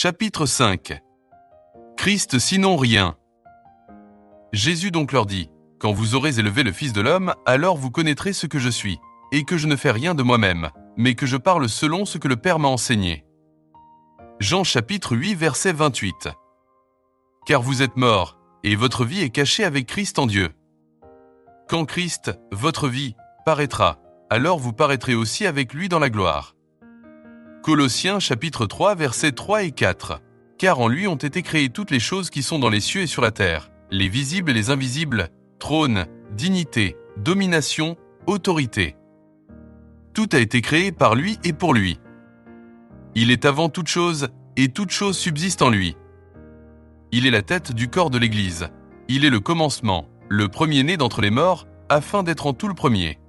Chapitre 5. Christ sinon rien. Jésus donc leur dit, « Quand vous aurez élevé le Fils de l'homme, alors vous connaîtrez ce que je suis, et que je ne fais rien de moi-même, mais que je parle selon ce que le Père m'a enseigné. » Jean chapitre 8 verset 28. Car vous êtes morts, et votre vie est cachée avec Christ en Dieu. Quand Christ, votre vie, paraîtra, alors vous paraîtrez aussi avec lui dans la gloire. Colossiens chapitre 3 versets 3 et 4. Car en lui ont été créées toutes les choses qui sont dans les cieux et sur la terre, les visibles et les invisibles, trône, dignité, domination, autorité. Tout a été créé par lui et pour lui. Il est avant toute chose, et toute chose subsiste en lui. Il est la tête du corps de l'Église. Il est le commencement, le premier-né d'entre les morts, afin d'être en tout le premier.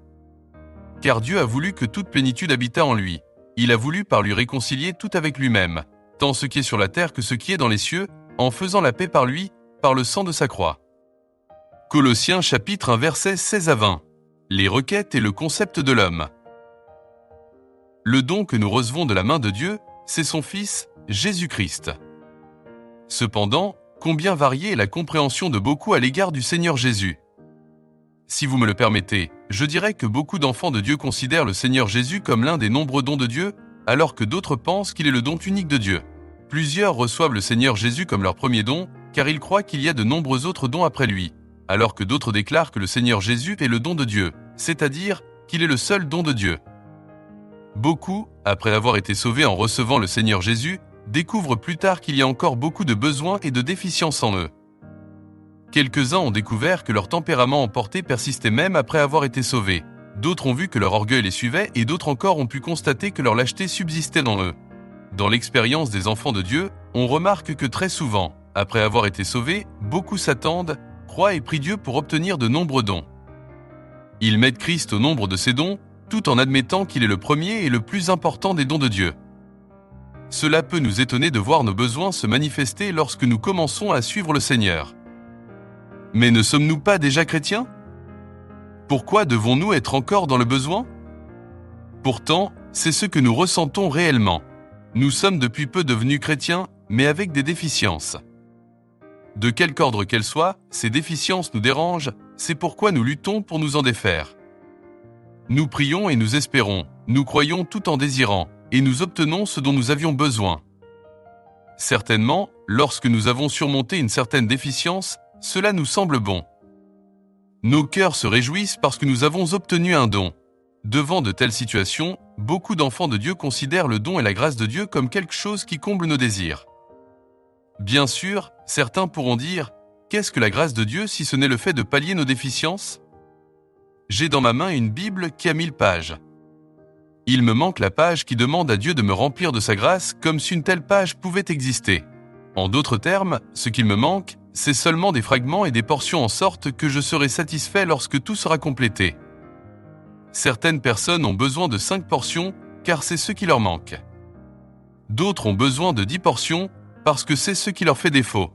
Car Dieu a voulu que toute plénitude habitât en lui. Il a voulu par lui réconcilier tout avec lui-même, tant ce qui est sur la terre que ce qui est dans les cieux, en faisant la paix par lui, par le sang de sa croix. Colossiens chapitre 1 versets 16 à 20. Les requêtes et le concept de l'homme. Le don que nous recevons de la main de Dieu, c'est son Fils, Jésus-Christ. Cependant, combien variée est la compréhension de beaucoup à l'égard du Seigneur Jésus. Si vous me le permettez, je dirais que beaucoup d'enfants de Dieu considèrent le Seigneur Jésus comme l'un des nombreux dons de Dieu, alors que d'autres pensent qu'il est le don unique de Dieu. Plusieurs reçoivent le Seigneur Jésus comme leur premier don, car ils croient qu'il y a de nombreux autres dons après lui, alors que d'autres déclarent que le Seigneur Jésus est le don de Dieu, c'est-à-dire qu'il est le seul don de Dieu. Beaucoup, après avoir été sauvés en recevant le Seigneur Jésus, découvrent plus tard qu'il y a encore beaucoup de besoins et de déficiences en eux. Quelques-uns ont découvert que leur tempérament emporté persistait même après avoir été sauvés. D'autres ont vu que leur orgueil les suivait et d'autres encore ont pu constater que leur lâcheté subsistait dans eux. Dans l'expérience des enfants de Dieu, on remarque que très souvent, après avoir été sauvés, beaucoup s'attendent, croient et prient Dieu pour obtenir de nombreux dons. Ils mettent Christ au nombre de ces dons, tout en admettant qu'il est le premier et le plus important des dons de Dieu. Cela peut nous étonner de voir nos besoins se manifester lorsque nous commençons à suivre le Seigneur. Mais ne sommes-nous pas déjà chrétiens ? Pourquoi devons-nous être encore dans le besoin ? Pourtant, c'est ce que nous ressentons réellement. Nous sommes depuis peu devenus chrétiens, mais avec des déficiences. De quelque ordre qu'elles soient, ces déficiences nous dérangent, c'est pourquoi nous luttons pour nous en défaire. Nous prions et nous espérons, nous croyons tout en désirant, et nous obtenons ce dont nous avions besoin. Certainement, lorsque nous avons surmonté une certaine déficience, cela nous semble bon. Nos cœurs se réjouissent parce que nous avons obtenu un don. Devant de telles situations, beaucoup d'enfants de Dieu considèrent le don et la grâce de Dieu comme quelque chose qui comble nos désirs. Bien sûr, certains pourront dire « Qu'est-ce que la grâce de Dieu si ce n'est le fait de pallier nos déficiences ?» J'ai dans ma main une Bible qui a 1000 pages. Il me manque la page qui demande à Dieu de me remplir de sa grâce comme si une telle page pouvait exister. En d'autres termes, ce qu'il me manque, c'est seulement des fragments et des portions en sorte que je serai satisfait lorsque tout sera complété. Certaines personnes ont besoin de 5 portions car c'est ce qui leur manque. D'autres ont besoin de 10 portions parce que c'est ce qui leur fait défaut.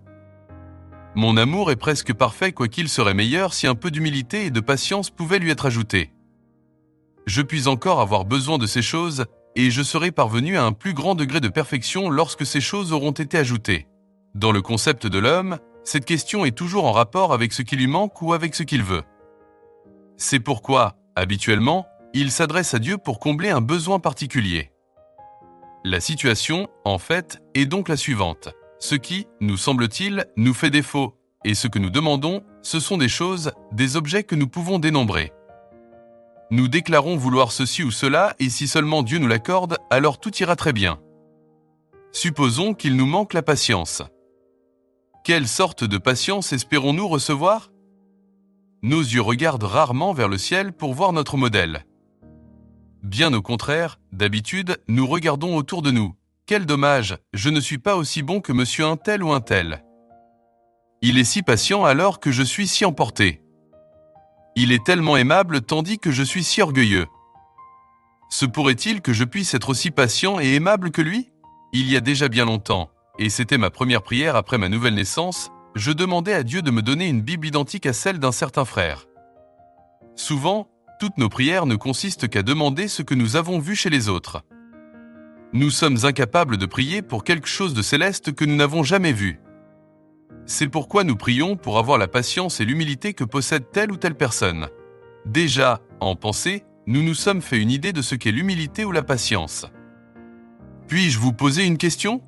Mon amour est presque parfait quoiqu'il serait meilleur si un peu d'humilité et de patience pouvaient lui être ajoutés. Je puis encore avoir besoin de ces choses et je serai parvenu à un plus grand degré de perfection lorsque ces choses auront été ajoutées. Dans le concept de l'homme, cette question est toujours en rapport avec ce qui lui manque ou avec ce qu'il veut. C'est pourquoi, habituellement, il s'adresse à Dieu pour combler un besoin particulier. La situation, en fait, est donc la suivante. Ce qui, nous semble-t-il, nous fait défaut, et ce que nous demandons, ce sont des choses, des objets que nous pouvons dénombrer. Nous déclarons vouloir ceci ou cela, et si seulement Dieu nous l'accorde, alors tout ira très bien. Supposons qu'il nous manque la patience. Quelle sorte de patience espérons-nous recevoir ? Nos yeux regardent rarement vers le ciel pour voir notre modèle. Bien au contraire, d'habitude, nous regardons autour de nous. Quel dommage, je ne suis pas aussi bon que monsieur un tel ou un tel. Il est si patient alors que je suis si emporté. Il est tellement aimable tandis que je suis si orgueilleux. Se pourrait-il que je puisse être aussi patient et aimable que lui ? Il y a déjà bien longtemps, et c'était ma première prière après ma nouvelle naissance, je demandais à Dieu de me donner une Bible identique à celle d'un certain frère. Souvent, toutes nos prières ne consistent qu'à demander ce que nous avons vu chez les autres. Nous sommes incapables de prier pour quelque chose de céleste que nous n'avons jamais vu. C'est pourquoi nous prions pour avoir la patience et l'humilité que possède telle ou telle personne. Déjà, en pensée, nous nous sommes fait une idée de ce qu'est l'humilité ou la patience. Puis-je vous poser une question ?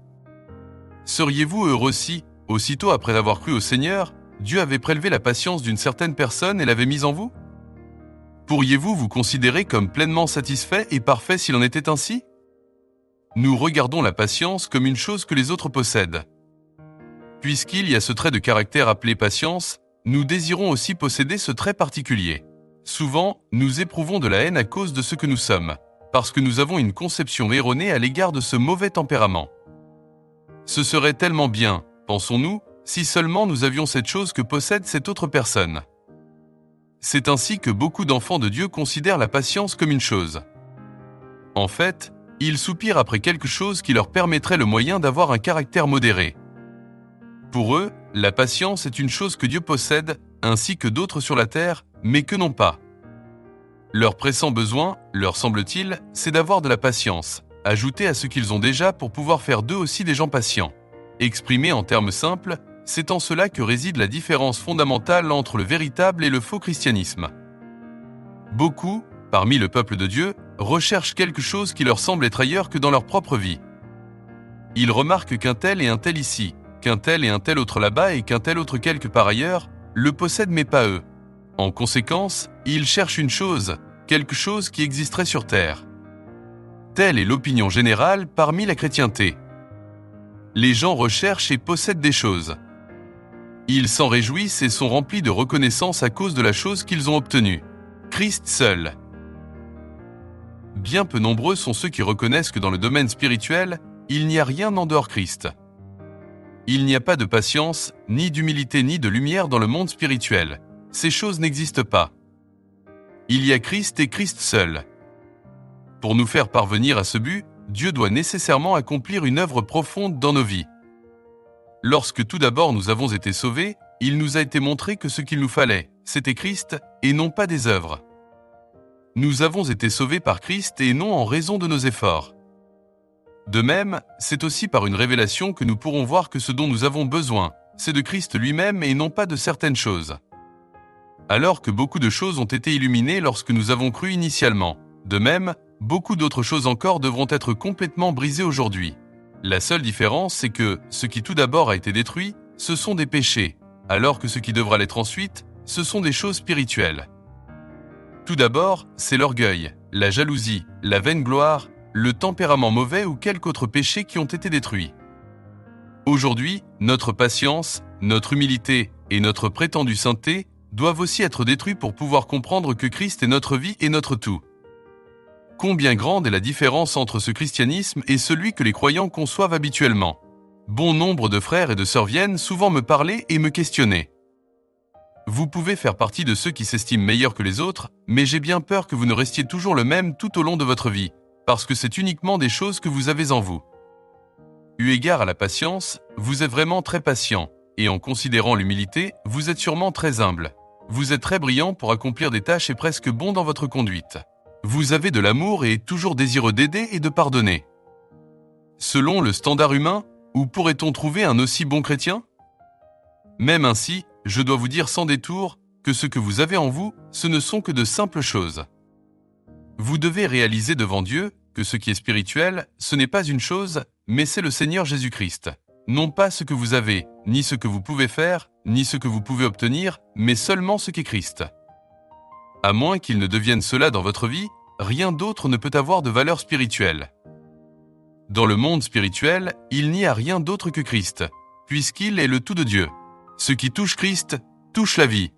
Seriez-vous heureux si, aussitôt après avoir cru au Seigneur, Dieu avait prélevé la patience d'une certaine personne et l'avait mise en vous ? Pourriez-vous vous considérer comme pleinement satisfait et parfait s'il en était ainsi ? Nous regardons la patience comme une chose que les autres possèdent. Puisqu'il y a ce trait de caractère appelé patience, nous désirons aussi posséder ce trait particulier. Souvent, nous éprouvons de la haine à cause de ce que nous sommes, parce que nous avons une conception erronée à l'égard de ce mauvais tempérament. Ce serait tellement bien, pensons-nous, si seulement nous avions cette chose que possède cette autre personne. C'est ainsi que beaucoup d'enfants de Dieu considèrent la patience comme une chose. En fait, ils soupirent après quelque chose qui leur permettrait le moyen d'avoir un caractère modéré. Pour eux, la patience est une chose que Dieu possède, ainsi que d'autres sur la terre, mais que n'ont pas. Leur pressant besoin, leur semble-t-il, c'est d'avoir de la patience, ajoutée à ce qu'ils ont déjà pour pouvoir faire d'eux aussi des gens patients. Exprimé en termes simples, c'est en cela que réside la différence fondamentale entre le véritable et le faux christianisme. Beaucoup, parmi le peuple de Dieu, recherchent quelque chose qui leur semble être ailleurs que dans leur propre vie. Ils remarquent qu'un tel et un tel ici, qu'un tel et un tel autre là-bas et qu'un tel autre quelque part ailleurs, le possèdent mais pas eux. En conséquence, ils cherchent une chose, quelque chose qui existerait sur terre. Telle est l'opinion générale parmi la chrétienté. Les gens recherchent et possèdent des choses. Ils s'en réjouissent et sont remplis de reconnaissance à cause de la chose qu'ils ont obtenue. Christ seul. Bien peu nombreux sont ceux qui reconnaissent que dans le domaine spirituel, il n'y a rien en dehors Christ. Il n'y a pas de patience, ni d'humilité, ni de lumière dans le monde spirituel. Ces choses n'existent pas. Il y a Christ et Christ seul. Pour nous faire parvenir à ce but, Dieu doit nécessairement accomplir une œuvre profonde dans nos vies. Lorsque tout d'abord nous avons été sauvés, il nous a été montré que ce qu'il nous fallait, c'était Christ et non pas des œuvres. Nous avons été sauvés par Christ et non en raison de nos efforts. De même, c'est aussi par une révélation que nous pourrons voir que ce dont nous avons besoin, c'est de Christ lui-même et non pas de certaines choses. Alors que beaucoup de choses ont été illuminées lorsque nous avons cru initialement, de même, beaucoup d'autres choses encore devront être complètement brisées aujourd'hui. La seule différence, c'est que ce qui tout d'abord a été détruit, ce sont des péchés, alors que ce qui devra l'être ensuite, ce sont des choses spirituelles. Tout d'abord, c'est l'orgueil, la jalousie, la vaine gloire, le tempérament mauvais ou quelque autre péché qui ont été détruits. Aujourd'hui, notre patience, notre humilité et notre prétendue sainteté doivent aussi être détruits pour pouvoir comprendre que Christ est notre vie et notre tout. Combien grande est la différence entre ce christianisme et celui que les croyants conçoivent habituellement. Bon nombre de frères et de sœurs viennent souvent me parler et me questionner. Vous pouvez faire partie de ceux qui s'estiment meilleurs que les autres, mais j'ai bien peur que vous ne restiez toujours le même tout au long de votre vie, parce que c'est uniquement des choses que vous avez en vous. Eu égard à la patience, vous êtes vraiment très patient, et en considérant l'humilité, vous êtes sûrement très humble. Vous êtes très brillant pour accomplir des tâches et presque bon dans votre conduite. Vous avez de l'amour et toujours désireux d'aider et de pardonner. Selon le standard humain, où pourrait-on trouver un aussi bon chrétien ? Même ainsi, je dois vous dire sans détour que ce que vous avez en vous, ce ne sont que de simples choses. Vous devez réaliser devant Dieu que ce qui est spirituel, ce n'est pas une chose, mais c'est le Seigneur Jésus-Christ. Non pas ce que vous avez, ni ce que vous pouvez faire, ni ce que vous pouvez obtenir, mais seulement ce qu'est Christ. À moins qu'il ne devienne cela dans votre vie, rien d'autre ne peut avoir de valeur spirituelle. Dans le monde spirituel, il n'y a rien d'autre que Christ, puisqu'il est le tout de Dieu. Ce qui touche Christ, touche la vie.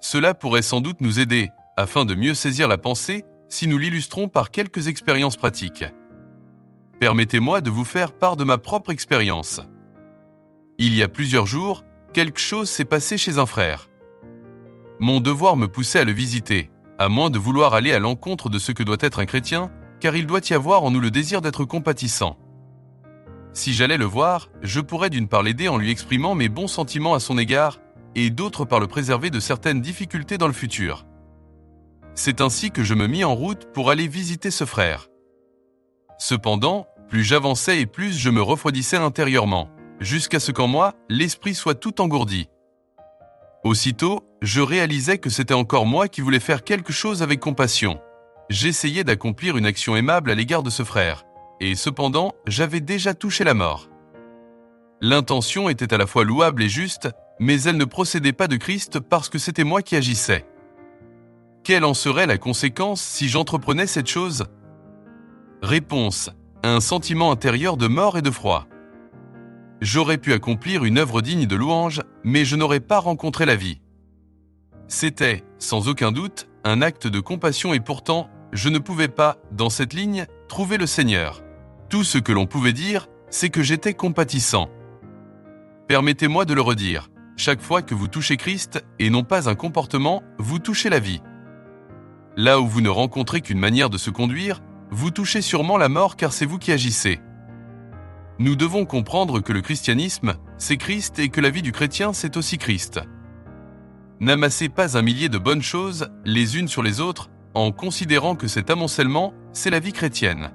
Cela pourrait sans doute nous aider, afin de mieux saisir la pensée, si nous l'illustrons par quelques expériences pratiques. Permettez-moi de vous faire part de ma propre expérience. Il y a plusieurs jours, quelque chose s'est passé chez un frère. Mon devoir me poussait à le visiter, à moins de vouloir aller à l'encontre de ce que doit être un chrétien, car il doit y avoir en nous le désir d'être compatissant. Si j'allais le voir, je pourrais d'une part l'aider en lui exprimant mes bons sentiments à son égard, et d'autre part le préserver de certaines difficultés dans le futur. C'est ainsi que je me mis en route pour aller visiter ce frère. Cependant, plus j'avançais et plus je me refroidissais intérieurement, jusqu'à ce qu'en moi, l'esprit soit tout engourdi. Aussitôt, je réalisais que c'était encore moi qui voulais faire quelque chose avec compassion. J'essayais d'accomplir une action aimable à l'égard de ce frère, et cependant, j'avais déjà touché la mort. L'intention était à la fois louable et juste, mais elle ne procédait pas de Christ parce que c'était moi qui agissais. Quelle en serait la conséquence si j'entreprenais cette chose ? Réponse : un sentiment intérieur de mort et de froid. J'aurais pu accomplir une œuvre digne de louange, mais je n'aurais pas rencontré la vie. C'était, sans aucun doute, un acte de compassion et pourtant, je ne pouvais pas, dans cette ligne, trouver le Seigneur. Tout ce que l'on pouvait dire, c'est que j'étais compatissant. Permettez-moi de le redire, chaque fois que vous touchez Christ, et non pas un comportement, vous touchez la vie. Là où vous ne rencontrez qu'une manière de se conduire, vous touchez sûrement la mort car c'est vous qui agissez. Nous devons comprendre que le christianisme, c'est Christ et que la vie du chrétien, c'est aussi Christ. N'amassez pas un millier de bonnes choses, les unes sur les autres, en considérant que cet amoncellement, c'est la vie chrétienne.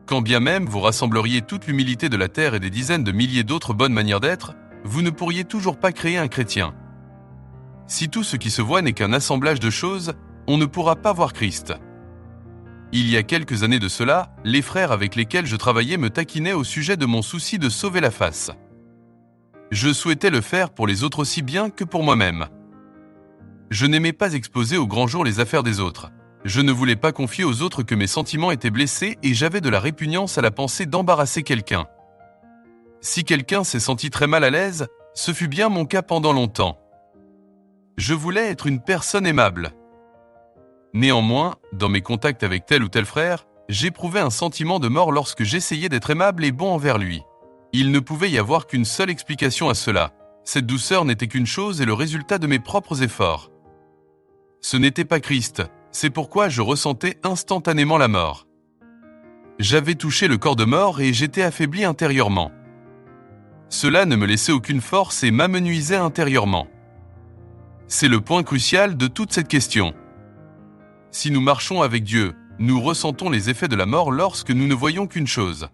Quand bien même vous rassembleriez toute l'humilité de la terre et des dizaines de milliers d'autres bonnes manières d'être, vous ne pourriez toujours pas créer un chrétien. Si tout ce qui se voit n'est qu'un assemblage de choses, on ne pourra pas voir Christ. Il y a quelques années de cela, les frères avec lesquels je travaillais me taquinaient au sujet de mon souci de sauver la face. Je souhaitais le faire pour les autres aussi bien que pour moi-même. Je n'aimais pas exposer au grand jour les affaires des autres. Je ne voulais pas confier aux autres que mes sentiments étaient blessés et j'avais de la répugnance à la pensée d'embarrasser quelqu'un. Si quelqu'un s'est senti très mal à l'aise, ce fut bien mon cas pendant longtemps. Je voulais être une personne aimable. Néanmoins, dans mes contacts avec tel ou tel frère, j'éprouvais un sentiment de mort lorsque j'essayais d'être aimable et bon envers lui. Il ne pouvait y avoir qu'une seule explication à cela. Cette douceur n'était qu'une chose et le résultat de mes propres efforts. Ce n'était pas Christ, c'est pourquoi je ressentais instantanément la mort. J'avais touché le corps de mort et j'étais affaibli intérieurement. Cela ne me laissait aucune force et m'amenuisait intérieurement. C'est le point crucial de toute cette question. Si nous marchons avec Dieu, nous ressentons les effets de la mort lorsque nous ne voyons qu'une chose.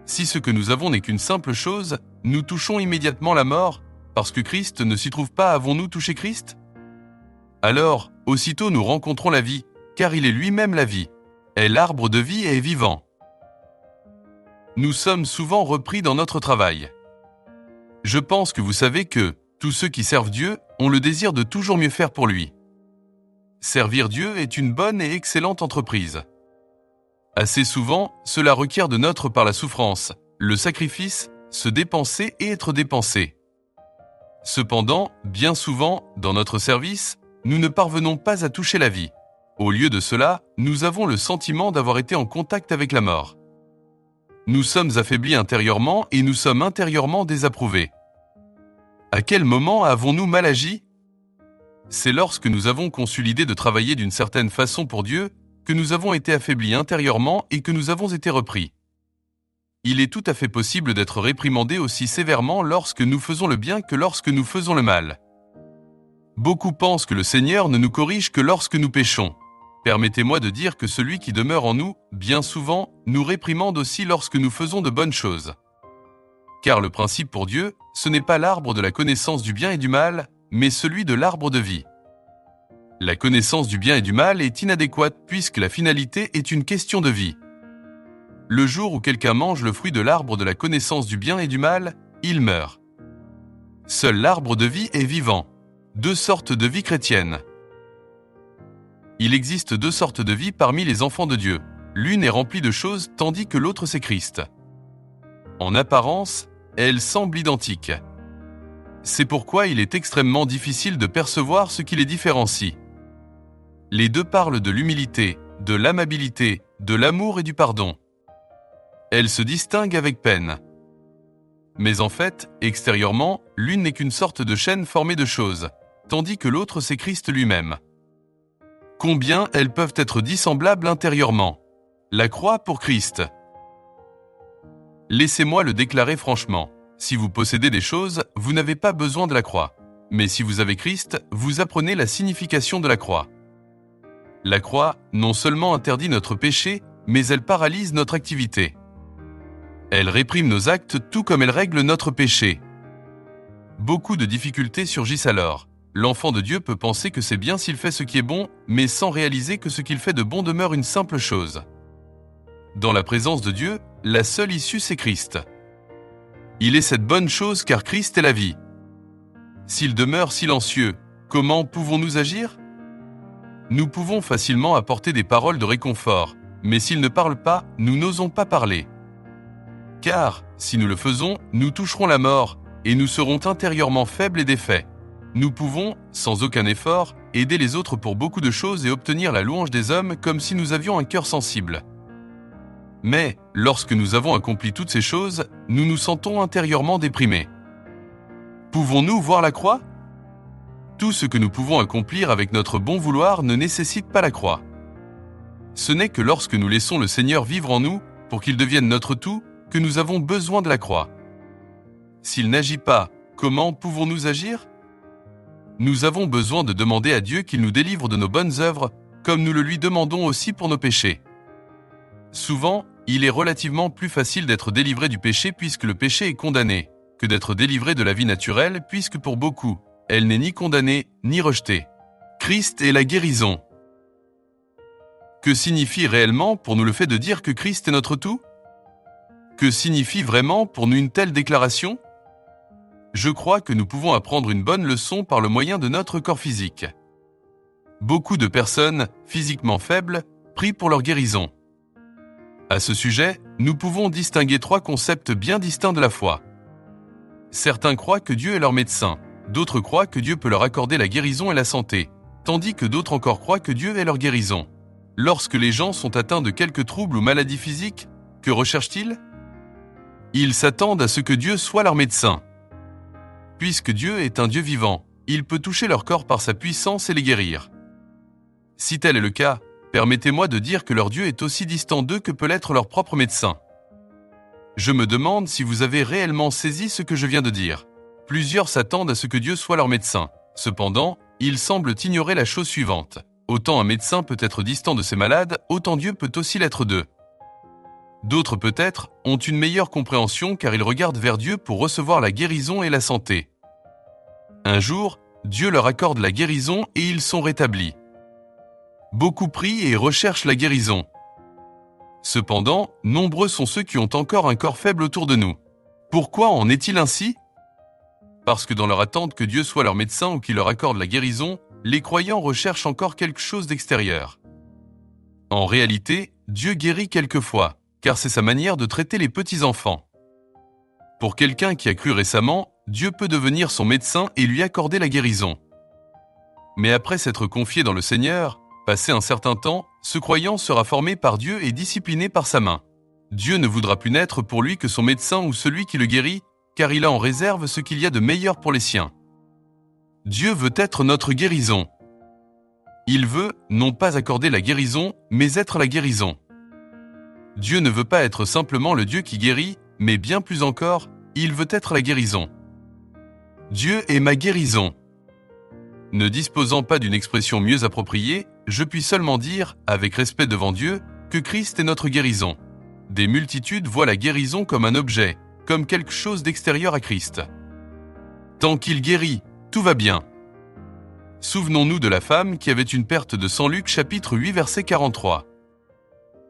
Si ce que nous avons n'est qu'une simple chose, nous touchons immédiatement la mort, parce que Christ ne s'y trouve pas, avons-nous touché Christ ? Alors, aussitôt nous rencontrons la vie, car il est lui-même la vie, est l'arbre de vie et est vivant. Nous sommes souvent repris dans notre travail. Je pense que vous savez que tous ceux qui servent Dieu ont le désir de toujours mieux faire pour lui. Servir Dieu est une bonne et excellente entreprise. Assez souvent, cela requiert de notre part la souffrance, le sacrifice, se dépenser et être dépensé. Cependant, bien souvent, dans notre service, nous ne parvenons pas à toucher la vie. Au lieu de cela, nous avons le sentiment d'avoir été en contact avec la mort. Nous sommes affaiblis intérieurement et nous sommes intérieurement désapprouvés. À quel moment avons-nous mal agi ? C'est lorsque nous avons conçu l'idée de travailler d'une certaine façon pour Dieu que nous avons été affaiblis intérieurement et que nous avons été repris. Il est tout à fait possible d'être réprimandé aussi sévèrement lorsque nous faisons le bien que lorsque nous faisons le mal. Beaucoup pensent que le Seigneur ne nous corrige que lorsque nous péchons. Permettez-moi de dire que celui qui demeure en nous, bien souvent, nous réprimande aussi lorsque nous faisons de bonnes choses. Car le principe pour Dieu, ce n'est pas l'arbre de la connaissance du bien et du mal, mais celui de l'arbre de vie. La connaissance du bien et du mal est inadéquate puisque la finalité est une question de vie. Le jour où quelqu'un mange le fruit de l'arbre de la connaissance du bien et du mal, il meurt. Seul l'arbre de vie est vivant. Deux sortes de vie chrétienne. Il existe deux sortes de vie parmi les enfants de Dieu. L'une est remplie de choses tandis que l'autre c'est Christ. En apparence, elles semblent identiques. C'est pourquoi il est extrêmement difficile de percevoir ce qui les différencie. Les deux parlent de l'humilité, de l'amabilité, de l'amour et du pardon. Elles se distinguent avec peine. Mais en fait, extérieurement, l'une n'est qu'une sorte de chaîne formée de choses, tandis que l'autre c'est Christ lui-même. Combien elles peuvent être dissemblables intérieurement. La croix pour Christ. Laissez-moi le déclarer franchement. Si vous possédez des choses, vous n'avez pas besoin de la croix. Mais si vous avez Christ, vous apprenez la signification de la croix. La croix non seulement interdit notre péché, mais elle paralyse notre activité. Elle réprime nos actes tout comme elle règle notre péché. Beaucoup de difficultés surgissent alors. L'enfant de Dieu peut penser que c'est bien s'il fait ce qui est bon, mais sans réaliser que ce qu'il fait de bon demeure une simple chose. Dans la présence de Dieu, la seule issue c'est Christ. Il est cette bonne chose car Christ est la vie. S'il demeure silencieux, comment pouvons-nous agir ? Nous pouvons facilement apporter des paroles de réconfort, mais s'il ne parle pas, nous n'osons pas parler. Car, si nous le faisons, nous toucherons la mort et nous serons intérieurement faibles et défaits. Nous pouvons, sans aucun effort, aider les autres pour beaucoup de choses et obtenir la louange des hommes comme si nous avions un cœur sensible. Mais, lorsque nous avons accompli toutes ces choses, nous nous sentons intérieurement déprimés. Pouvons-nous voir la croix ? Tout ce que nous pouvons accomplir avec notre bon vouloir ne nécessite pas la croix. Ce n'est que lorsque nous laissons le Seigneur vivre en nous, pour qu'il devienne notre tout, que nous avons besoin de la croix. S'il n'agit pas, comment pouvons-nous agir ? Nous avons besoin de demander à Dieu qu'il nous délivre de nos bonnes œuvres, comme nous le lui demandons aussi pour nos péchés. Souvent, il est relativement plus facile d'être délivré du péché puisque le péché est condamné, que d'être délivré de la vie naturelle puisque pour beaucoup, elle n'est ni condamnée ni rejetée. Christ est la guérison. Que signifie réellement pour nous le fait de dire que Christ est notre tout ? Que signifie vraiment pour nous une telle déclaration ? Je crois que nous pouvons apprendre une bonne leçon par le moyen de notre corps physique. Beaucoup de personnes, physiquement faibles, prient pour leur guérison. À ce sujet, nous pouvons distinguer 3 concepts bien distincts de la foi. Certains croient que Dieu est leur médecin, d'autres croient que Dieu peut leur accorder la guérison et la santé, tandis que d'autres encore croient que Dieu est leur guérison. Lorsque les gens sont atteints de quelques troubles ou maladies physiques, que recherchent-ils ? Ils s'attendent à ce que Dieu soit leur médecin. Puisque Dieu est un Dieu vivant, il peut toucher leur corps par sa puissance et les guérir. Si tel est le cas, permettez-moi de dire que leur Dieu est aussi distant d'eux que peut l'être leur propre médecin. Je me demande si vous avez réellement saisi ce que je viens de dire. Plusieurs s'attendent à ce que Dieu soit leur médecin. Cependant, ils semblent ignorer la chose suivante. Autant un médecin peut être distant de ses malades, autant Dieu peut aussi l'être d'eux. D'autres peut-être ont une meilleure compréhension car ils regardent vers Dieu pour recevoir la guérison et la santé. Un jour, Dieu leur accorde la guérison et ils sont rétablis. Beaucoup prient et recherchent la guérison. Cependant, nombreux sont ceux qui ont encore un corps faible autour de nous. Pourquoi en est-il ainsi ? Parce que dans leur attente que Dieu soit leur médecin ou qu'il leur accorde la guérison, les croyants recherchent encore quelque chose d'extérieur. En réalité, Dieu guérit quelquefois, car c'est sa manière de traiter les petits-enfants. Pour quelqu'un qui a cru récemment, Dieu peut devenir son médecin et lui accorder la guérison. Mais après s'être confié dans le Seigneur, passé un certain temps, ce croyant sera formé par Dieu et discipliné par sa main. Dieu ne voudra plus n'être pour lui que son médecin ou celui qui le guérit, car il a en réserve ce qu'il y a de meilleur pour les siens. Dieu veut être notre guérison. Il veut non pas accorder la guérison, mais être la guérison. Dieu ne veut pas être simplement le Dieu qui guérit, mais bien plus encore, il veut être la guérison. Dieu est ma guérison. Ne disposant pas d'une expression mieux appropriée, je puis seulement dire, avec respect devant Dieu, que Christ est notre guérison. Des multitudes voient la guérison comme un objet, comme quelque chose d'extérieur à Christ. Tant qu'il guérit, tout va bien. Souvenons-nous de la femme qui avait une perte de sang. Luc chapitre 8 verset 43.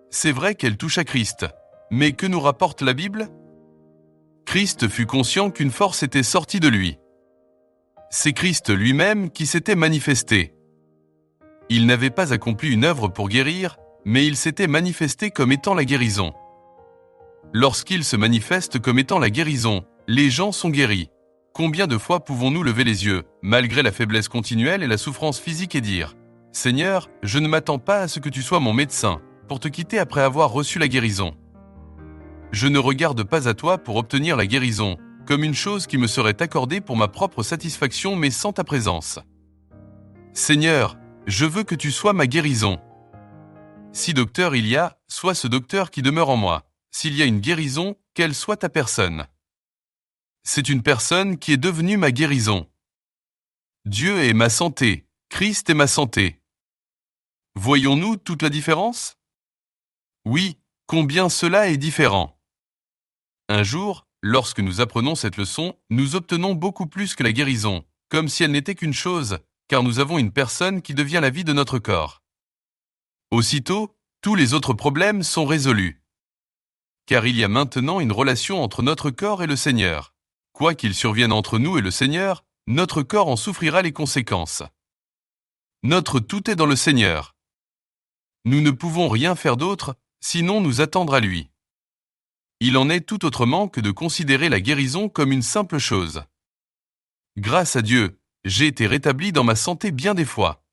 C'est vrai qu'elle touche à Christ, mais que nous rapporte la Bible ? Christ fut conscient qu'une force était sortie de lui. C'est Christ lui-même qui s'était manifesté. Il n'avait pas accompli une œuvre pour guérir, mais il s'était manifesté comme étant la guérison. Lorsqu'il se manifeste comme étant la guérison, les gens sont guéris. Combien de fois pouvons-nous lever les yeux, malgré la faiblesse continuelle et la souffrance physique et dire « Seigneur, je ne m'attends pas à ce que tu sois mon médecin, pour te quitter après avoir reçu la guérison. Je ne regarde pas à toi pour obtenir la guérison, comme une chose qui me serait accordée pour ma propre satisfaction mais sans ta présence. Seigneur, je veux que tu sois ma guérison. Si docteur il y a, sois ce docteur qui demeure en moi. S'il y a une guérison, qu'elle soit ta personne. C'est une personne qui est devenue ma guérison. Dieu est ma santé, Christ est ma santé. Voyons-nous toute la différence ? Oui, combien cela est différent. Un jour, lorsque nous apprenons cette leçon, nous obtenons beaucoup plus que la guérison, comme si elle n'était qu'une chose, car nous avons une personne qui devient la vie de notre corps. Aussitôt, tous les autres problèmes sont résolus. Car il y a maintenant une relation entre notre corps et le Seigneur. Quoi qu'il survienne entre nous et le Seigneur, notre corps en souffrira les conséquences. Notre tout est dans le Seigneur. Nous ne pouvons rien faire d'autre, sinon nous attendre à lui. Il en est tout autrement que de considérer la guérison comme une simple chose. Grâce à Dieu, j'ai été rétabli dans ma santé bien des fois.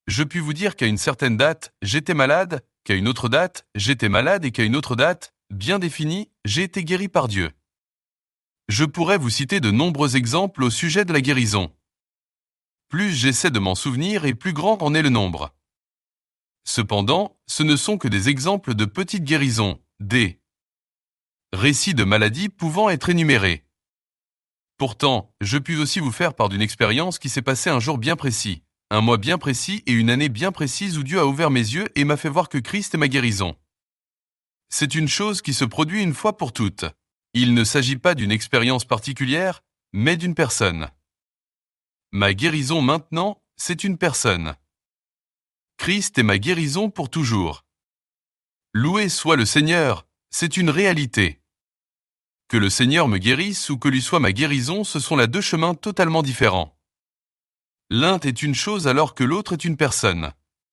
Je puis vous dire qu'à une certaine date, j'étais malade, qu'à une autre date, j'étais malade et qu'à une autre date, bien définie, j'ai été guéri par Dieu. Je pourrais vous citer de nombreux exemples au sujet de la guérison. Plus j'essaie de m'en souvenir et plus grand en est le nombre. Cependant, ce ne sont que des exemples de petites guérisons, des récits de maladies pouvant être énumérés. Pourtant, je puis aussi vous faire part d'une expérience qui s'est passée un jour bien précis, un mois bien précis et une année bien précise où Dieu a ouvert mes yeux et m'a fait voir que Christ est ma guérison. C'est une chose qui se produit une fois pour toutes. Il ne s'agit pas d'une expérience particulière, mais d'une personne. Ma guérison maintenant, c'est une personne. Christ est ma guérison pour toujours. Loué soit le Seigneur, c'est une réalité. Que le Seigneur me guérisse ou que lui soit ma guérison, ce sont là deux chemins totalement différents. L'un est une chose alors que l'autre est une personne.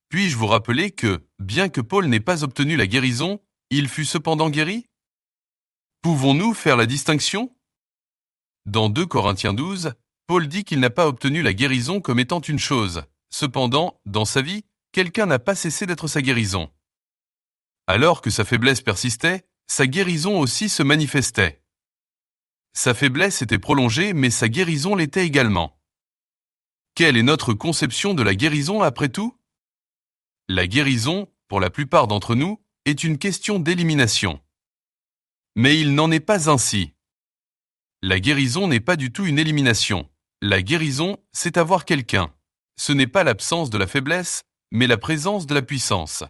Puis-je vous rappeler que, bien que Paul n'ait pas obtenu la guérison, il fut cependant guéri? Pouvons-nous faire la distinction? Dans 2 Corinthiens 12, Paul dit qu'il n'a pas obtenu la guérison comme étant une chose. Cependant, dans sa vie, quelqu'un n'a pas cessé d'être sa guérison. Alors que sa faiblesse persistait, sa guérison aussi se manifestait. Sa faiblesse était prolongée, mais sa guérison l'était également. Quelle est notre conception de la guérison après tout? La guérison, pour la plupart d'entre nous, est une question d'élimination. Mais il n'en est pas ainsi. La guérison n'est pas du tout une élimination. La guérison, c'est avoir quelqu'un. Ce n'est pas l'absence de la faiblesse, mais la présence de la puissance.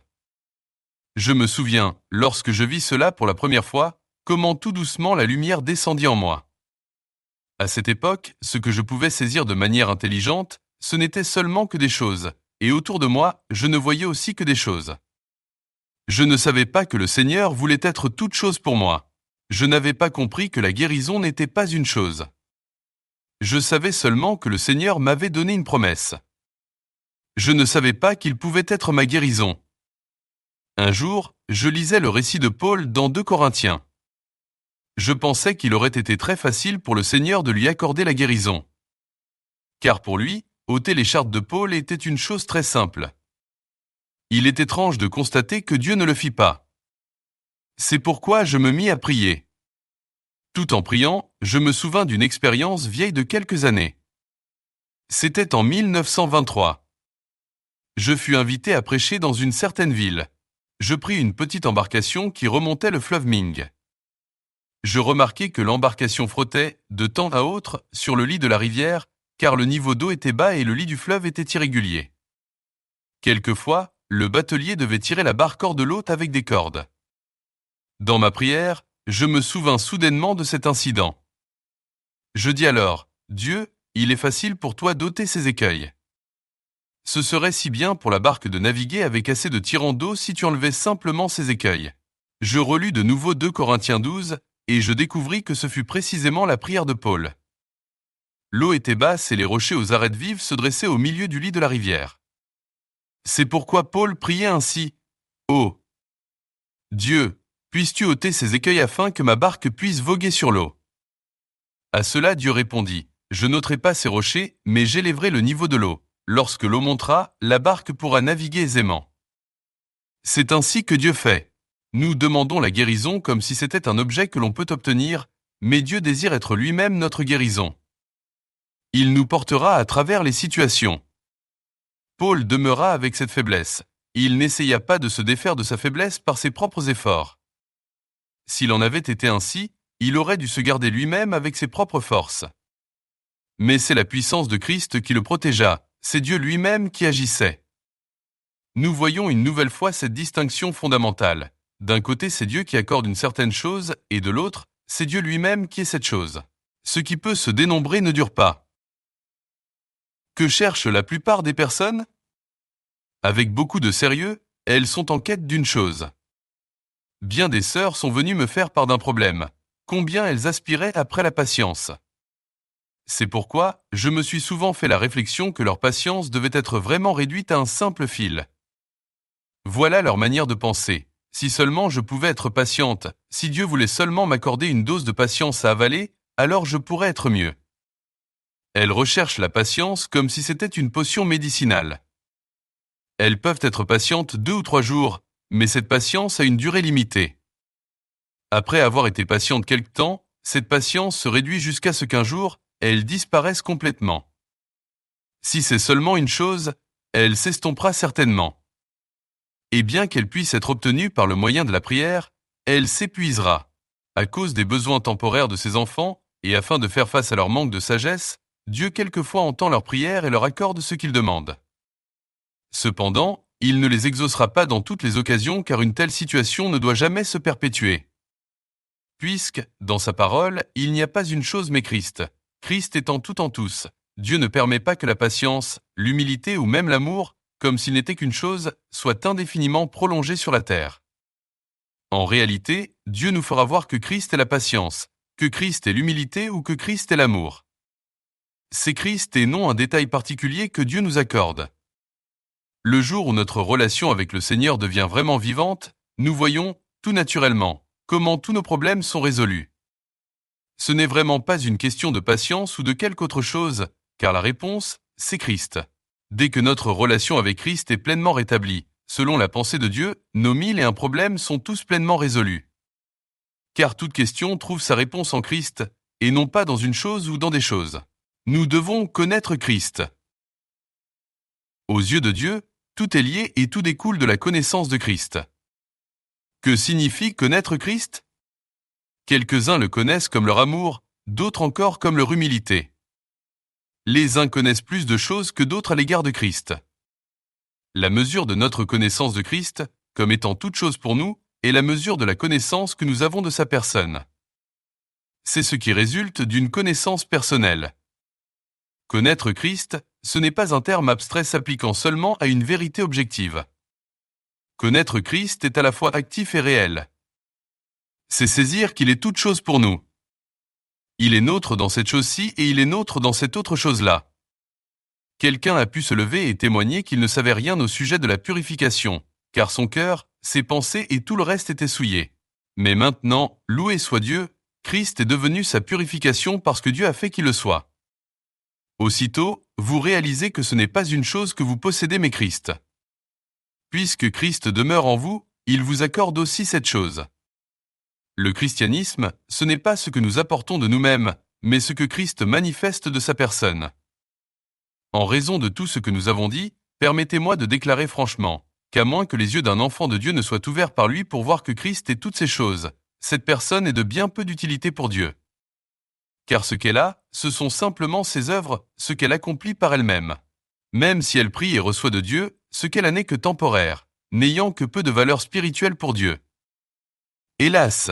Je me souviens, lorsque je vis cela pour la première fois, comment tout doucement la lumière descendit en moi. À cette époque, ce que je pouvais saisir de manière intelligente, ce n'était seulement que des choses, et autour de moi, je ne voyais aussi que des choses. Je ne savais pas que le Seigneur voulait être toute chose pour moi. Je n'avais pas compris que la guérison n'était pas une chose. Je savais seulement que le Seigneur m'avait donné une promesse. Je ne savais pas qu'il pouvait être ma guérison. Un jour, je lisais le récit de Paul dans 2 Corinthiens. Je pensais qu'il aurait été très facile pour le Seigneur de lui accorder la guérison. Car pour lui, ôter l'écharpe de Paul était une chose très simple. Il est étrange de constater que Dieu ne le fit pas. C'est pourquoi je me mis à prier. Tout en priant, je me souvins d'une expérience vieille de quelques années. C'était en 1923. Je fus invité à prêcher dans une certaine ville. Je pris une petite embarcation qui remontait le fleuve Ming. Je remarquai que l'embarcation frottait, de temps à autre, sur le lit de la rivière, car le niveau d'eau était bas et le lit du fleuve était irrégulier. Quelquefois, le batelier devait tirer la barque hors de l'eau avec des cordes. Dans ma prière, je me souvins soudainement de cet incident. Je dis alors, Dieu, il est facile pour toi d'ôter ces écueils. Ce serait si bien pour la barque de naviguer avec assez de tirants d'eau si tu enlevais simplement ces écueils. Je relus de nouveau 2 Corinthiens 12 et je découvris que ce fut précisément la prière de Paul. L'eau était basse et les rochers aux arêtes vives se dressaient au milieu du lit de la rivière. C'est pourquoi Paul priait ainsi. Oh Dieu, puisses-tu ôter ces écueils afin que ma barque puisse voguer sur l'eau? À cela Dieu répondit, je n'ôterai pas ces rochers, mais j'élèverai le niveau de l'eau. Lorsque l'eau montera, la barque pourra naviguer aisément. C'est ainsi que Dieu fait. Nous demandons la guérison comme si c'était un objet que l'on peut obtenir, mais Dieu désire être lui-même notre guérison. Il nous portera à travers les situations. Paul demeura avec cette faiblesse. Il n'essaya pas de se défaire de sa faiblesse par ses propres efforts. S'il en avait été ainsi, il aurait dû se garder lui-même avec ses propres forces. Mais c'est la puissance de Christ qui le protégea, c'est Dieu lui-même qui agissait. Nous voyons une nouvelle fois cette distinction fondamentale. D'un côté, c'est Dieu qui accorde une certaine chose, et de l'autre, c'est Dieu lui-même qui est cette chose. Ce qui peut se dénombrer ne dure pas. Que cherchent la plupart des personnes? Avec beaucoup de sérieux, elles sont en quête d'une chose. Bien des sœurs sont venues me faire part d'un problème. Combien elles aspiraient après la patience. C'est pourquoi je me suis souvent fait la réflexion que leur patience devait être vraiment réduite à un simple fil. Voilà leur manière de penser. Si seulement je pouvais être patiente, si Dieu voulait seulement m'accorder une dose de patience à avaler, alors je pourrais être mieux. Elles recherchent la patience comme si c'était une potion médicinale. Elles peuvent être patientes 2 ou 3 jours, mais cette patience a une durée limitée. Après avoir été patiente quelque temps, cette patience se réduit jusqu'à ce qu'un jour, elles disparaissent complètement. Si c'est seulement une chose, elle s'estompera certainement. Et bien qu'elle puisse être obtenue par le moyen de la prière, elle s'épuisera. À cause des besoins temporaires de ses enfants, et afin de faire face à leur manque de sagesse, Dieu quelquefois entend leurs prières et leur accorde ce qu'ils demandent. Cependant, il ne les exaucera pas dans toutes les occasions car une telle situation ne doit jamais se perpétuer. Puisque, dans sa parole, il n'y a pas une chose mais Christ. Christ étant tout en tous, Dieu ne permet pas que la patience, l'humilité ou même l'amour, comme s'il n'était qu'une chose, soit indéfiniment prolongée sur la terre. En réalité, Dieu nous fera voir que Christ est la patience, que Christ est l'humilité ou que Christ est l'amour. C'est Christ et non un détail particulier que Dieu nous accorde. Le jour où notre relation avec le Seigneur devient vraiment vivante, nous voyons, tout naturellement, comment tous nos problèmes sont résolus. Ce n'est vraiment pas une question de patience ou de quelque autre chose, car la réponse, c'est Christ. Dès que notre relation avec Christ est pleinement rétablie, selon la pensée de Dieu, nos 1001 problèmes sont tous pleinement résolus. Car toute question trouve sa réponse en Christ, et non pas dans une chose ou dans des choses. Nous devons connaître Christ. Aux yeux de Dieu, tout est lié et tout découle de la connaissance de Christ. Que signifie connaître Christ? Quelques-uns le connaissent comme leur amour, d'autres encore comme leur humilité. Les uns connaissent plus de choses que d'autres à l'égard de Christ. La mesure de notre connaissance de Christ, comme étant toute chose pour nous, est la mesure de la connaissance que nous avons de sa personne. C'est ce qui résulte d'une connaissance personnelle. Connaître Christ, ce n'est pas un terme abstrait s'appliquant seulement à une vérité objective. Connaître Christ est à la fois actif et réel. C'est saisir qu'il est toute chose pour nous. Il est nôtre dans cette chose-ci et il est nôtre dans cette autre chose-là. Quelqu'un a pu se lever et témoigner qu'il ne savait rien au sujet de la purification, car son cœur, ses pensées et tout le reste étaient souillés. Mais maintenant, loué soit Dieu, Christ est devenu sa purification parce que Dieu a fait qu'il le soit. Aussitôt, vous réalisez que ce n'est pas une chose que vous possédez mais Christ. Puisque Christ demeure en vous, il vous accorde aussi cette chose. Le christianisme, ce n'est pas ce que nous apportons de nous-mêmes, mais ce que Christ manifeste de sa personne. En raison de tout ce que nous avons dit, permettez-moi de déclarer franchement, qu'à moins que les yeux d'un enfant de Dieu ne soient ouverts par lui pour voir que Christ est toutes ces choses, cette personne est de bien peu d'utilité pour Dieu. Car ce qu'elle a, ce sont simplement ses œuvres, ce qu'elle accomplit par elle-même. Même si elle prie et reçoit de Dieu, ce qu'elle a n'est que temporaire, n'ayant que peu de valeur spirituelle pour Dieu. Hélas!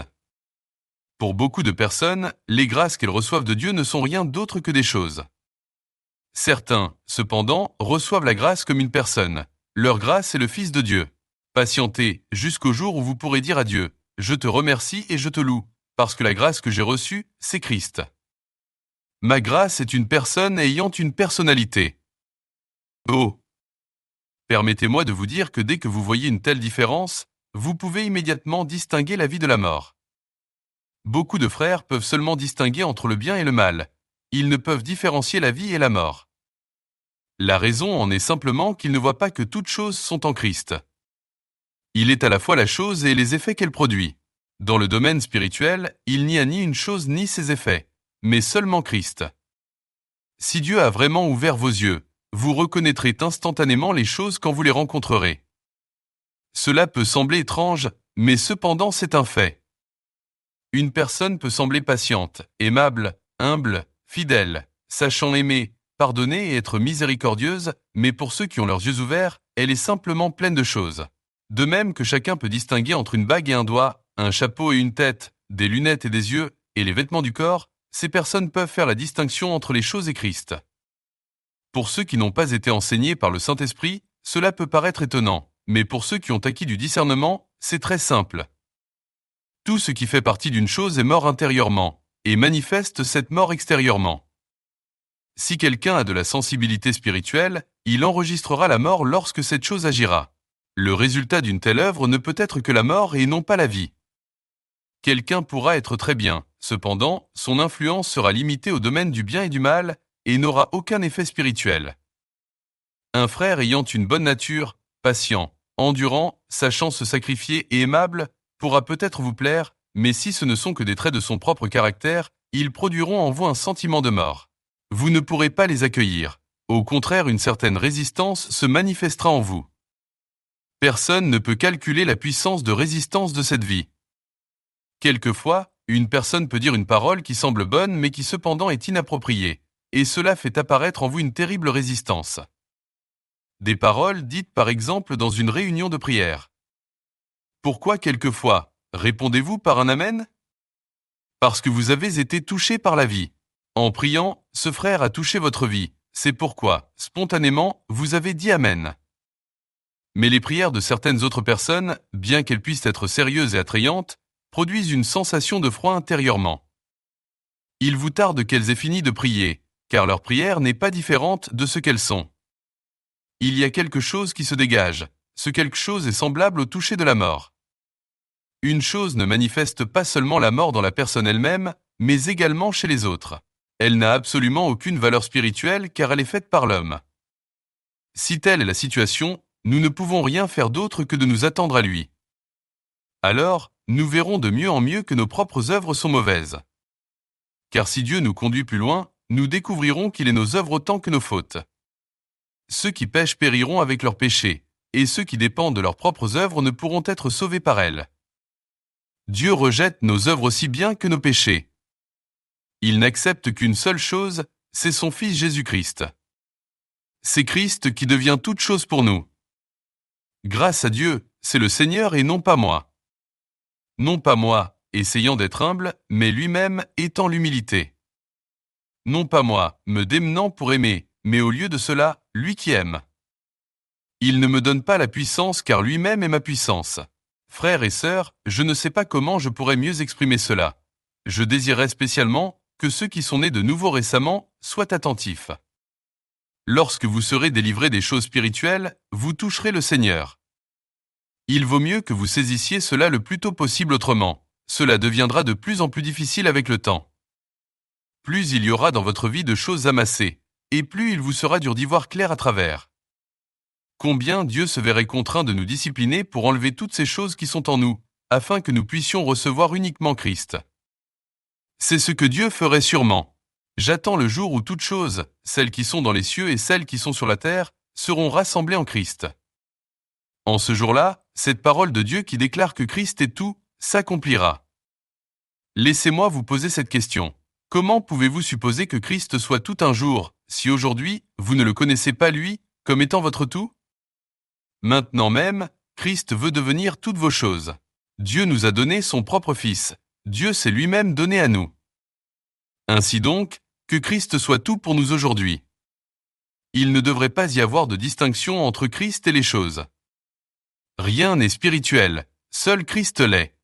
Pour beaucoup de personnes, les grâces qu'elles reçoivent de Dieu ne sont rien d'autre que des choses. Certains, cependant, reçoivent la grâce comme une personne. Leur grâce est le Fils de Dieu. Patientez jusqu'au jour où vous pourrez dire à Dieu, « Je te remercie et je te loue, parce que la grâce que j'ai reçue, c'est Christ. » Ma grâce est une personne ayant une personnalité. Oh! Permettez-moi de vous dire que dès que vous voyez une telle différence, vous pouvez immédiatement distinguer la vie de la mort. Beaucoup de frères peuvent seulement distinguer entre le bien et le mal. Ils ne peuvent différencier la vie et la mort. La raison en est simplement qu'ils ne voient pas que toutes choses sont en Christ. Il est à la fois la chose et les effets qu'elle produit. Dans le domaine spirituel, il n'y a ni une chose ni ses effets, mais seulement Christ. Si Dieu a vraiment ouvert vos yeux, vous reconnaîtrez instantanément les choses quand vous les rencontrerez. Cela peut sembler étrange, mais cependant c'est un fait. Une personne peut sembler patiente, aimable, humble, fidèle, sachant aimer, pardonner et être miséricordieuse, mais pour ceux qui ont leurs yeux ouverts, elle est simplement pleine de choses. De même que chacun peut distinguer entre une bague et un doigt, un chapeau et une tête, des lunettes et des yeux, et les vêtements du corps, ces personnes peuvent faire la distinction entre les choses et Christ. Pour ceux qui n'ont pas été enseignés par le Saint-Esprit, cela peut paraître étonnant, mais pour ceux qui ont acquis du discernement, c'est très simple. Tout ce qui fait partie d'une chose est mort intérieurement, et manifeste cette mort extérieurement. Si quelqu'un a de la sensibilité spirituelle, il enregistrera la mort lorsque cette chose agira. Le résultat d'une telle œuvre ne peut être que la mort et non pas la vie. Quelqu'un pourra être très bien, cependant, son influence sera limitée au domaine du bien et du mal et n'aura aucun effet spirituel. Un frère ayant une bonne nature, patient, endurant, sachant se sacrifier et aimable, pourra peut-être vous plaire, mais si ce ne sont que des traits de son propre caractère, ils produiront en vous un sentiment de mort. Vous ne pourrez pas les accueillir. Au contraire, une certaine résistance se manifestera en vous. Personne ne peut calculer la puissance de résistance de cette vie. Quelquefois, une personne peut dire une parole qui semble bonne mais qui cependant est inappropriée, et cela fait apparaître en vous une terrible résistance. Des paroles dites par exemple dans une réunion de prière. Pourquoi quelquefois répondez-vous par un Amen? Parce que vous avez été touché par la vie. En priant, ce frère a touché votre vie, c'est pourquoi, spontanément, vous avez dit Amen. Mais les prières de certaines autres personnes, bien qu'elles puissent être sérieuses et attrayantes, produisent une sensation de froid intérieurement. Il vous tarde qu'elles aient fini de prier, car leur prière n'est pas différente de ce qu'elles sont. Il y a quelque chose qui se dégage, ce quelque chose est semblable au toucher de la mort. Une chose ne manifeste pas seulement la mort dans la personne elle-même, mais également chez les autres. Elle n'a absolument aucune valeur spirituelle car elle est faite par l'homme. Si telle est la situation, nous ne pouvons rien faire d'autre que de nous attendre à lui. Alors, nous verrons de mieux en mieux que nos propres œuvres sont mauvaises. Car si Dieu nous conduit plus loin, nous découvrirons qu'il est nos œuvres autant que nos fautes. Ceux qui pêchent périront avec leurs péchés, et ceux qui dépendent de leurs propres œuvres ne pourront être sauvés par elles. Dieu rejette nos œuvres aussi bien que nos péchés. Il n'accepte qu'une seule chose, c'est son Fils Jésus-Christ. C'est Christ qui devient toute chose pour nous. Grâce à Dieu, c'est le Seigneur et non pas moi. Non pas moi, essayant d'être humble, mais lui-même étant l'humilité. Non pas moi, me démenant pour aimer, mais au lieu de cela, lui qui aime. Il ne me donne pas la puissance car lui-même est ma puissance. Frères et sœurs, je ne sais pas comment je pourrais mieux exprimer cela. Je désirais spécialement que ceux qui sont nés de nouveau récemment soient attentifs. Lorsque vous serez délivrés des choses spirituelles, vous toucherez le Seigneur. Il vaut mieux que vous saisissiez cela le plus tôt possible autrement. Cela deviendra de plus en plus difficile avec le temps. Plus il y aura dans votre vie de choses amassées, et plus il vous sera dur d'y voir clair à travers. Combien Dieu se verrait contraint de nous discipliner pour enlever toutes ces choses qui sont en nous, afin que nous puissions recevoir uniquement Christ. C'est ce que Dieu ferait sûrement. J'attends le jour où toutes choses, celles qui sont dans les cieux et celles qui sont sur la terre, seront rassemblées en Christ. En ce jour-là, cette parole de Dieu qui déclare que Christ est tout, s'accomplira. Laissez-moi vous poser cette question. Comment pouvez-vous supposer que Christ soit tout un jour, si aujourd'hui, vous ne le connaissez pas lui, comme étant votre tout? Maintenant même, Christ veut devenir toutes vos choses. Dieu nous a donné son propre Fils. Dieu s'est lui-même donné à nous. Ainsi donc, que Christ soit tout pour nous aujourd'hui. Il ne devrait pas y avoir de distinction entre Christ et les choses. Rien n'est spirituel, seul Christ l'est.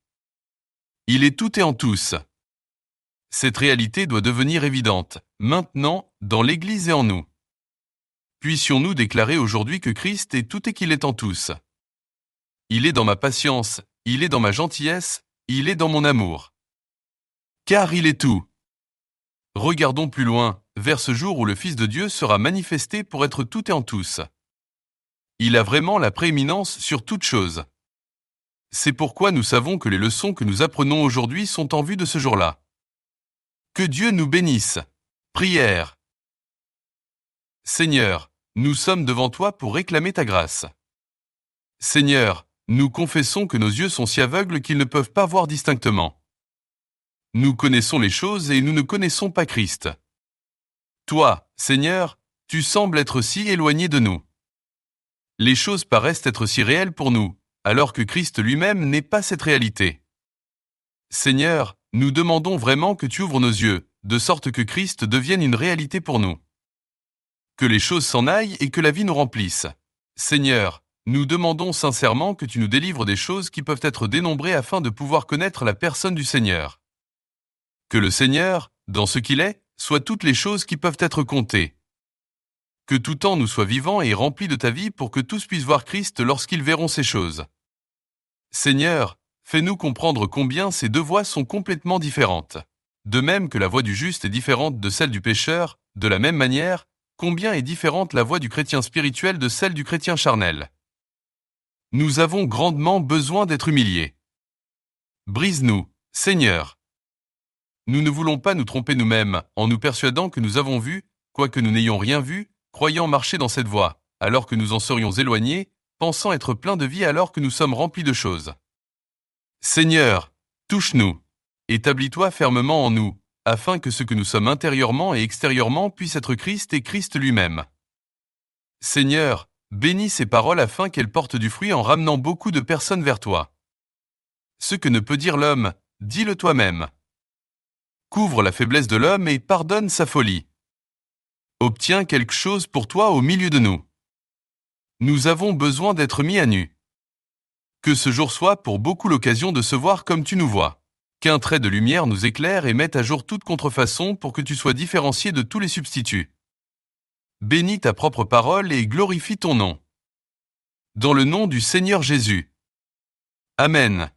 Il est tout et en tous. Cette réalité doit devenir évidente, maintenant, dans l'Église et en nous. Puissions-nous déclarer aujourd'hui que Christ est tout et qu'il est en tous. Il est dans ma patience, il est dans ma gentillesse, il est dans mon amour. Car il est tout. Regardons plus loin, vers ce jour où le Fils de Dieu sera manifesté pour être tout et en tous. Il a vraiment la prééminence sur toute chose. C'est pourquoi nous savons que les leçons que nous apprenons aujourd'hui sont en vue de ce jour-là. Que Dieu nous bénisse. Prière. Seigneur, nous sommes devant toi pour réclamer ta grâce. Seigneur, nous confessons que nos yeux sont si aveugles qu'ils ne peuvent pas voir distinctement. Nous connaissons les choses et nous ne connaissons pas Christ. Toi, Seigneur, tu sembles être si éloigné de nous. Les choses paraissent être si réelles pour nous, alors que Christ lui-même n'est pas cette réalité. Seigneur, nous demandons vraiment que tu ouvres nos yeux, de sorte que Christ devienne une réalité pour nous. Que les choses s'en aillent et que la vie nous remplisse. Seigneur, nous demandons sincèrement que tu nous délivres des choses qui peuvent être dénombrées afin de pouvoir connaître la personne du Seigneur. Que le Seigneur, dans ce qu'il est, soit toutes les choses qui peuvent être comptées. Que tout temps nous soit vivant et rempli de ta vie pour que tous puissent voir Christ lorsqu'ils verront ces choses. Seigneur, fais-nous comprendre combien ces deux voies sont complètement différentes. De même que la voie du juste est différente de celle du pécheur, de la même manière, combien est différente la voie du chrétien spirituel de celle du chrétien charnel. Nous avons grandement besoin d'être humiliés. Brise-nous, Seigneur. Nous ne voulons pas nous tromper nous-mêmes en nous persuadant que nous avons vu, quoique nous n'ayons rien vu, croyant marcher dans cette voie, alors que nous en serions éloignés, pensant être pleins de vie alors que nous sommes remplis de choses. Seigneur, touche-nous, établis-toi fermement en nous, afin que ce que nous sommes intérieurement et extérieurement puisse être Christ et Christ lui-même. Seigneur, bénis ces paroles afin qu'elles portent du fruit en ramenant beaucoup de personnes vers toi. Ce que ne peut dire l'homme, dis-le toi-même. Couvre la faiblesse de l'homme et pardonne sa folie. Obtiens quelque chose pour toi au milieu de nous. Nous avons besoin d'être mis à nu. Que ce jour soit pour beaucoup l'occasion de se voir comme tu nous vois. Qu'un trait de lumière nous éclaire et mette à jour toute contrefaçon pour que tu sois différencié de tous les substituts. Bénis ta propre parole et glorifie ton nom. Dans le nom du Seigneur Jésus. Amen.